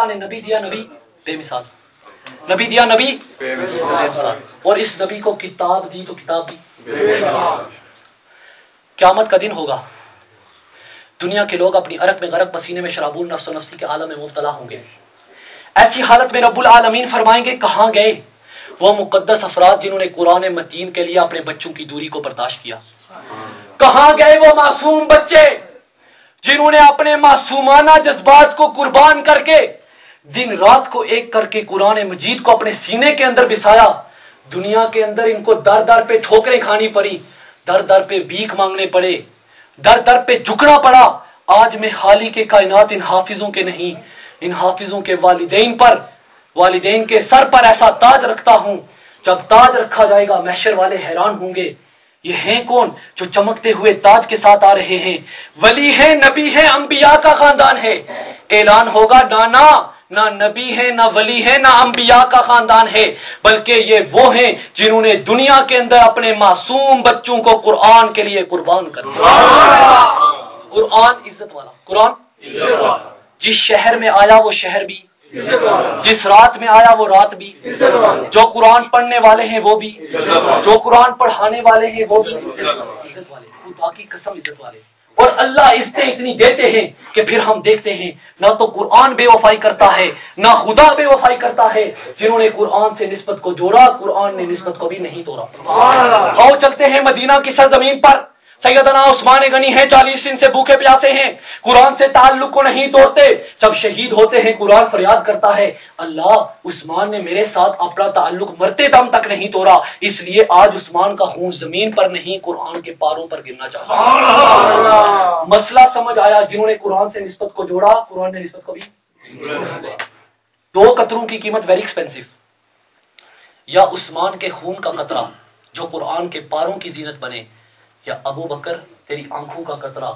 اللہ نے نبی دیا، نبی بے مثال، نبی دیا، نبی بے مثال، اور اس نبی کو کتاب دی تو کتاب بھی بے مثال۔ قیامت کا دن ہوگا، دنیا کے لوگ اپنی عرق میں غرق، پسینے میں شرابور، نفس و نفسی کے عالم میں مبتلا ہوں گے۔ ایسی حالت میں رب العالمین فرمائیں گے کہاں گئے وہ مقدس افراد جنہوں نے قرآن متین کے لیے اپنے بچوں کی دوری کو برداشت کیا؟ کہاں گئے وہ معصوم بچے جنہوں نے اپنے معصومانہ جذبات کو قربان کر کے دن رات کو ایک کر کے قرآن مجید کو اپنے سینے کے اندر بسایا؟ دنیا کے اندر ان کو در در پہ ٹھوکریں کھانی پڑی، در در پہ بھیک مانگنے پڑے، در در پہ جھکنا پڑا۔ آج میں خالق کے کائنات ان حافظوں کے نہیں، ان حافظوں کے والدین پر، والدین کے سر پر ایسا تاج رکھتا ہوں، جب تاج رکھا جائے گا محشر والے حیران ہوں گے، یہ ہیں کون جو چمکتے ہوئے تاج کے ساتھ آ رہے ہیں؟ ولی ہیں، نبی ہیں، انبیاء کا خاندان ہے۔ اعلان ہوگا نانا نہ نبی ہے، نہ ولی ہے، نہ انبیاء کا خاندان ہے، بلکہ یہ وہ ہیں جنہوں نے دنیا کے اندر اپنے معصوم بچوں کو قرآن کے لیے قربان کر دیا۔ قرآن عزت والا، قرآن جس شہر میں آیا وہ شہر بھی، جس رات میں آیا وہ رات بھی، جو قرآن پڑھنے والے ہیں وہ بھی، جو قرآن پڑھانے والے ہیں وہ بھی عزت والے، خدا کی قسم عزت والے۔ اور اللہ عزتیں اتنی دیتے ہیں کہ پھر ہم دیکھتے ہیں نہ تو قرآن بے وفائی کرتا ہے، نہ خدا بے وفائی کرتا ہے۔ جنہوں نے قرآن سے نسبت کو جوڑا، قرآن نے نسبت کو بھی نہیں توڑا۔ آؤ چلتے ہیں مدینہ کی سرزمین پر، سیدنا عثمان غنی ہیں، 40 دن سے بھوکے پیاسے ہیں، قرآن سے تعلق کو نہیں توڑتے، جب شہید ہوتے ہیں قرآن فریاد کرتا ہے اللہ عثمان نے میرے ساتھ اپنا تعلق مرتے دم تک نہیں توڑا، اس لیے آج عثمان کا خون زمین پر نہیں قرآن کے پاروں پر گرنا چاہتا۔ مسئلہ سمجھ آیا؟ جنہوں نے قرآن سے نسبت کو جوڑا، قرآن نے نسبت کو بھی۔ 2 قطروں کی قیمت ویری ایکسپینسو، یا عثمان کے خون کا قطرہ جو قرآن کے پاروں کی زینت بنے، یا ابو بکر تیری آنکھوں کا قطرہ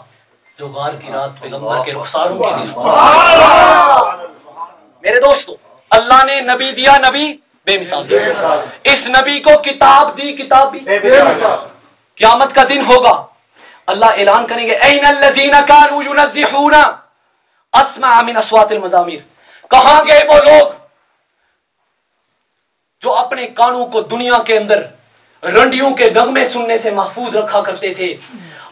جو غار کی رات پیغمبر کے رخساروں کی زینت بنے۔ میرے دوستو، اللہ نے نبی دیا، نبی بے مثال دیا، اس نبی کو کتاب دی، کتاب بھی بے مثال۔ قیامت کا دن ہوگا، اللہ اعلان کریں گے این الذین کانوا ینزحون اسمع من اصوات المزامیر، کہاں گئے وہ لوگ جو اپنے کانوں کو دنیا کے اندر رنڈیوں کے نغمے سننے سے محفوظ رکھا کرتے تھے؟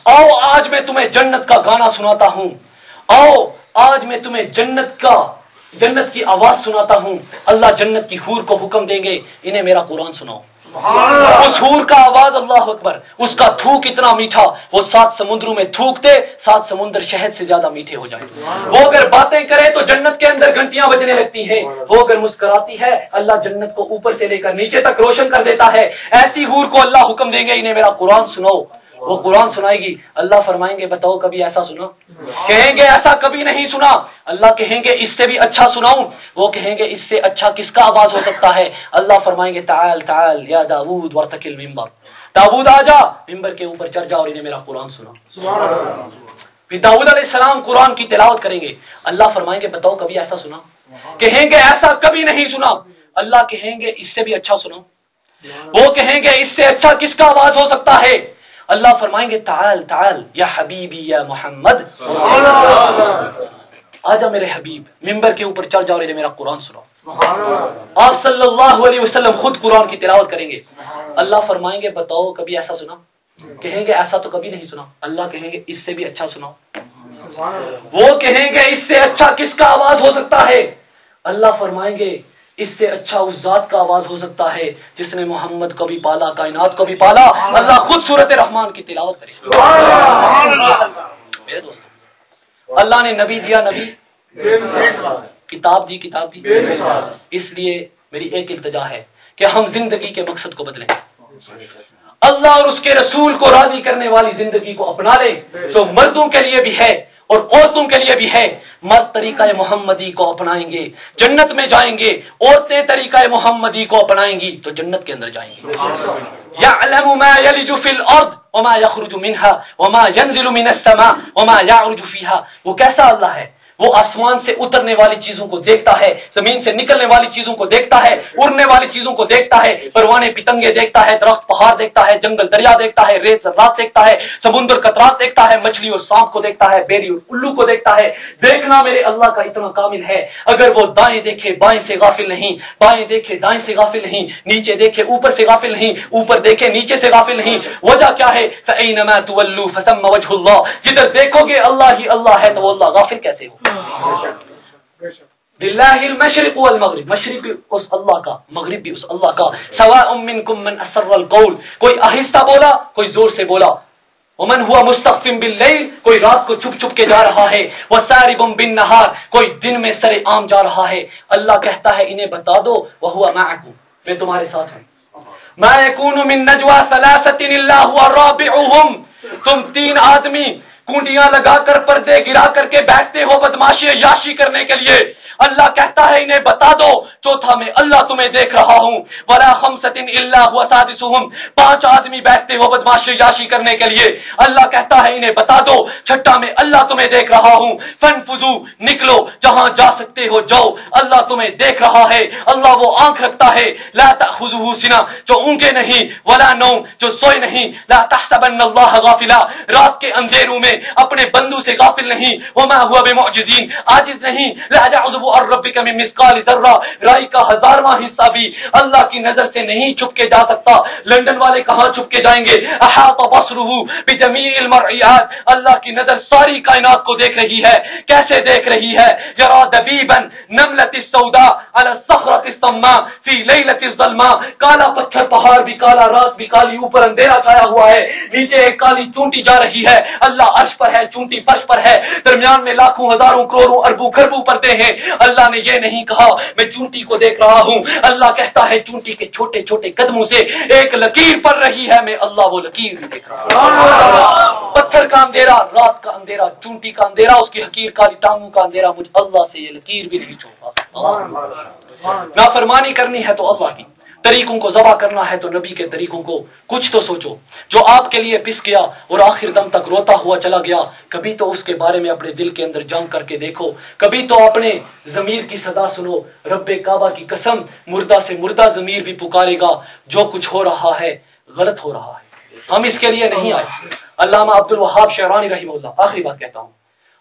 آؤ آج میں تمہیں جنت کا گانا سناتا ہوں، آؤ آج میں تمہیں جنت کی آواز سناتا ہوں۔ اللہ جنت کی حور کو حکم دیں گے انہیں میرا قرآن سناؤ۔ اس حور کا آواز، اللہ اکبر، اس کا تھوک اتنا میٹھا، وہ 7 سمندروں میں تھوکتے 7 سمندر شہد سے زیادہ میٹھے ہو جائیں۔ وہ اگر باتیں کرے تو جنت کے اندر گھنٹیاں بجنے لگتی ہیں، وہ اگر مسکراتی ہے اللہ جنت کو اوپر سے لے کر نیچے تک روشن کر دیتا ہے۔ ایسی حور کو اللہ حکم دیں گے انہیں میرا قرآن سناؤ، وہ قرآن سنائے گی۔ اللہ فرمائیں گے بتاؤ کبھی ایسا سنا؟ کہیں گے ایسا کبھی نہیں سنا۔ اللہ کہیں گے اس سے بھی اچھا سناؤں؟ وہ کہیں گے اس سے اچھا کس کا آواز ہو سکتا ہے؟ اللہ فرمائیں گے تعال تعال یا داؤد وارتقل المنبر، داؤد آ جا، ممبر کے اوپر چڑھ جا اور انہیں میرا قرآن سنا۔ پھر داؤد علیہ السلام قرآن کی تلاوت کریں گے، اللہ فرمائیں گے بتاؤ کبھی ایسا سنا؟ کہیں گے ایسا کبھی نہیں سنا۔ اللہ کہیں گے اس سے بھی اچھا سناؤ؟ وہ کہیں گے اس سے اچھا کس کا آواز ہو سکتا ہے؟ اللہ فرمائیں گے تعال تعال یا حبیبی یا محمد، آجا میرے حبیب، ممبر کے اوپر چڑھ جاؤ اور میرا قرآن سناؤ۔ آپ صلی اللہ علیہ وسلم خود قرآن کی تلاوت کریں گے، اللہ فرمائیں گے بتاؤ کبھی ایسا سنا؟ کہیں گے ایسا تو کبھی نہیں سنا۔ اللہ کہیں گے اس سے بھی اچھا سناؤ۔ وہ کہیں گے اس سے اچھا کس کا آواز ہو سکتا ہے؟ اللہ فرمائیں گے اس سے اچھا اس ذات کا آواز ہو سکتا ہے جس نے محمد کو بھی پالا، کائنات کو بھی پالا۔ اللہ خود سورۃ رحمان کی تلاوت کرے۔ میرے دوست، اللہ نے نبی دیا، نبی کتاب دی، کتاب دی۔ اس لیے میری ایک التجا ہے کہ ہم زندگی کے مقصد کو بدلیں، اللہ اور اس کے رسول کو راضی کرنے والی زندگی کو اپنا لیں، جو مردوں کے لیے بھی ہے اور عورتوں کے لیے بھی ہے۔ مرد طریقہ محمدی کو اپنائیں گے جنت میں جائیں گے، عورتیں طریقہ محمدی کو اپنائیں گی تو جنت کے اندر جائیں گے۔ یعلم ما یلج فی الارض وما یخرج منها وما ينزل من السماء وما يعرج فيها، وہ کیسا اللہ ہے وہ آسمان سے اترنے والی چیزوں کو دیکھتا ہے, زمین سے نکلنے والی چیزوں کو دیکھتا ہے, اڑنے والی چیزوں کو دیکھتا ہے, پروانے پتنگے دیکھتا ہے, درخت پہاڑ دیکھتا ہے, جنگل دریا دیکھتا ہے, ریت ذرات دیکھتا ہے, سمندر قطرات دیکھتا ہے, مچھلی اور سانپ کو دیکھتا ہے, بیری اور الو کو دیکھتا ہے. دیکھنا میرے اللہ کا اتنا کامل ہے. اگر وہ دائیں دیکھے بائیں سے غافل نہیں, بائیں دیکھے دائیں سے غافل نہیں, نیچے دیکھے اوپر سے غافل نہیں, اوپر دیکھے نیچے سے غافل نہیں. وجہ کیا ہے؟ فَأَيْنَمَا تُوَلُّوا فَثَمَّ وَجْهُ اللَّهِ, جدھر دیکھو گے اللہ ہی اللہ ہے, تو وہ اللہ غافل کیسے ہو؟ للہ المشرق والمغرب, مشرق بھی اس اللہ کا, مغرب بھی اس اللہ کا. سواء منکم من اسر القول, کوئی آہستہ بولا کوئی زور سے بولا. ومن ہوا مستخف باللیل, کوئی رات کو چھپ چھپ کے جا رہا ہے. وسارب بالنہار, کوئی دن میں سر عام جا رہا ہے. اللہ کہتا ہے انہیں بتا دو, وہو معکم, میں تمہارے ساتھ ہوں. ما یکون من نجوى ثلاثة الا هو رابعهم, تم تین آدمی کونڈیاں لگا کر پردے گرا کر کے بیٹھتے ہو بدماشی عیاشی کرنے کے لیے. اللہ کہتا ہے انہیں بتا دو چوتھا میں اللہ تمہیں دیکھ رہا ہوں. ولا خمسة الا هو سادسهم, پانچ آدمی بیٹھتے ہو بدماشی عیاشی کرنے کے لیے. اللہ کہتا ہے انہیں بتا دو چھٹا میں اللہ تمہیں دیکھ رہا ہوں. فانفذوا, نکلو جہاں جا سکتے ہو جاؤ, اللہ تمہیں دیکھ رہا ہے. اللہ وہ آنکھ رکھتا ہے. لا تأخذه سنة, جو اونگے نہیں, ولا نوم, جو سوئے نہیں. لا تحسبن اللہ غافلا, رات کے اندھیروں میں اپنے بندوں سے غافل نہیں. وما هو بمعجزین, عاجز نہیں. لا يعذب عن ربك من مثقال ذرہ, رائی کا ہزارواں حصہ بھی اللہ کی نظر سے نہیں چھپ کے جا سکتا. لندن والے کہاں چھپ کے جائیں گے؟ احاط بصره بجميع المرئيات, اللہ کی نظر ساری کائنات کو دیکھ رہی ہے. کیسے دیکھ رہی ہے؟ يرى دبيبا نملة السوداء على الصخرة الصماء في ليلة الظلماء, کالا پتھر پہاڑ بھی کالا, رات بھی کالی, اوپر اندھیرا چھایا ہوا ہے, نیچے ایک کالی چونٹی جا رہی ہے. اللہ عرش پر ہے, چونٹی فرش پر ہے, درمیان میں لاکھوں ہزاروں کروڑوں اربوں خربوں پردے ہیں. اللہ نے یہ نہیں کہا میں چونٹی کو دیکھ رہا ہوں. اللہ کہتا ہے چونٹی کے چھوٹے چھوٹے قدموں سے ایک لکیر پڑ رہی ہے, میں اللہ وہ لکیر بھی دیکھ رہا ہوں. پتھر کا اندھیرا, رات کا اندھیرا, چونٹی کا اندھیرا, اس کی حقیر کالی ٹانگوں کا اندھیرا, مجھ اللہ سے یہ لکیر بھی نہیں چھوڑا. نافرمانی کرنی ہے تو اللہ کی, طریقوں کو ذبح کرنا ہے تو نبی کے طریقوں کو. کچھ تو سوچو, جو آپ کے لیے پس گیا اور آخر دم تک روتا ہوا چلا گیا, کبھی تو اس کے بارے میں اپنے دل کے اندر جان کر کے دیکھو. کبھی تو اپنے ضمیر کی صدا سنو. رب کعبہ کی قسم, مردہ سے مردہ ضمیر بھی پکارے گا جو کچھ ہو رہا ہے غلط ہو رہا ہے. ہم اس کے لیے نہیں آئے. علامہ عبد الوہاب شعرانی رحمہ اللہ, آخری بات کہتا ہوں,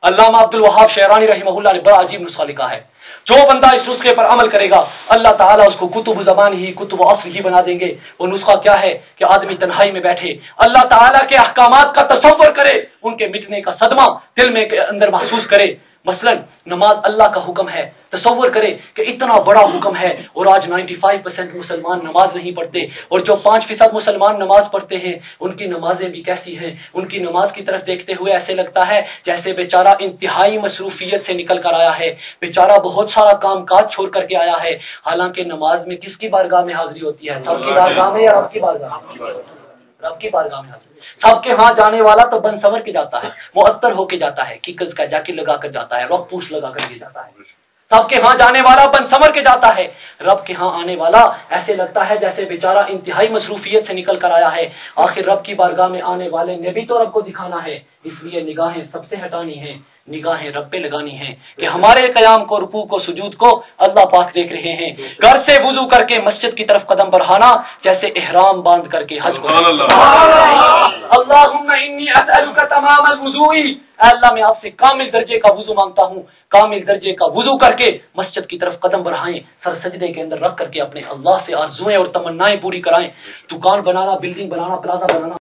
علامہ عبد الوہاب شعرانی رحمہ اللہ نے بڑا عجیب نسخہ لکھا ہے. جو بندہ اس نسخے پر عمل کرے گا اللہ تعالیٰ اس کو کتب زبان ہی کتب عصر ہی بنا دیں گے. وہ نسخہ کیا ہے کہ آدمی تنہائی میں بیٹھے اللہ تعالیٰ کے احکامات کا تصور کرے, ان کے مٹنے کا صدمہ دل میں کے اندر محسوس کرے. مثلا نماز اللہ کا حکم ہے, تصور کرے کہ اتنا بڑا حکم ہے اور آج 95% مسلمان نماز نہیں پڑھتے, اور جو 5% مسلمان نماز پڑھتے ہیں ان کی نمازیں بھی کیسی ہیں. ان کی نماز کی طرف دیکھتے ہوئے ایسے لگتا ہے جیسے بیچارہ انتہائی مصروفیت سے نکل کر آیا ہے, بیچارہ بہت سارا کام کاج چھوڑ کر کے آیا ہے. حالانکہ نماز میں کس کی بارگاہ میں حاضری ہوتی ہے؟ سب کی بارگاہ میں یا رب کی بارگاہ میں؟ رب کی بارگاہ میں حاضری. سب کے ہاں جانے والا تو بن سنور کے جاتا ہے, معطر ہو کے جاتا ہے, کیکز کا جاکٹ لگا کر جاتا ہے, رب پوش لگا کر کے جاتا ہے. سب کے ہاں جانے والا بن سنور کے جاتا ہے. رب کے ہاں آنے والا ایسے لگتا ہے جیسے بیچارہ انتہائی مصروفیت سے نکل کر آیا ہے. آخر رب کی بارگاہ میں آنے والے نے بھی تو رب کو دکھانا ہے, اس لیے نگاہیں سب سے ہٹانی ہیں, نگاہیں رب پہ لگانی ہیں کہ ہمارے قیام کو, رکوع کو, سجود کو اللہ پاک دیکھ رہے ہیں. گھر سے وضو کر کے مسجد کی طرف قدم بڑھانا جیسے احرام باندھ کر کے حج کو. اللہم انی اسألک تمام الوضوء, اے اللہ میں آپ سے کامل درجے کا وضو مانگتا ہوں. کامل درجے کا وضو کر کے مسجد کی طرف قدم بڑھائیں, سر سجدے کے اندر رکھ کر کے اپنے اللہ سے آرزوئیں اور تمنائیں پوری کرائیں. دکان بنانا, بلڈنگ بنانا, پلازا بنانا